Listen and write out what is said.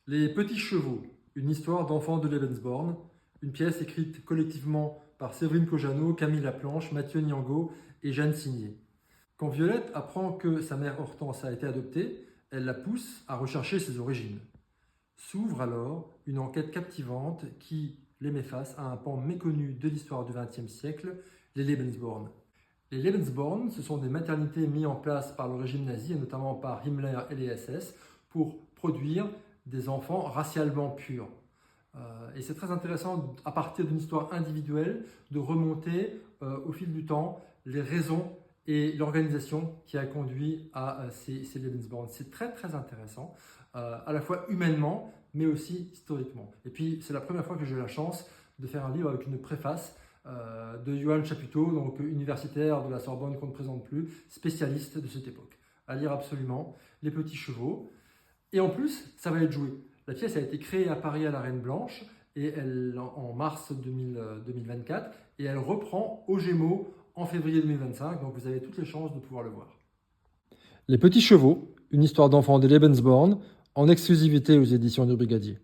Les Petits Chevaux, une histoire d'enfants de Lebensborn, une pièce écrite collectivement par Séverine Cojano, Camille Laplanche, Mathieu Niango et Jeanne Signé. Quand Violette apprend que sa mère Hortense a été adoptée, elle la pousse à rechercher ses origines. S'ouvre alors une enquête captivante qui les met face à un pan méconnu de l'histoire du XXe siècle, les Lebensborn. Les Lebensborn, ce sont des maternités mises en place par le régime nazi, et notamment par Himmler et les SS, pour produire des enfants racialement purs. Et c'est très intéressant, à partir d'une histoire individuelle, de remonter au fil du temps les raisons et l'organisation qui a conduit à ces Lebensborn. C'est très très intéressant, à la fois humainement, mais aussi historiquement. Et puis c'est la première fois que j'ai la chance de faire un livre avec une préface de Johan Chaputto, donc universitaire de la Sorbonne qu'on ne présente plus, spécialiste de cette époque. À lire absolument, Les Petits Chevaux. Et en plus, ça va être joué. La pièce a été créée à Paris à la Reine Blanche et en mars 2024 et elle reprend au Gémeaux en février 2025, donc vous avez toutes les chances de pouvoir le voir. Les Petits Chevaux, une histoire d'enfant des Lebensborn, en exclusivité aux éditions du Brigadier.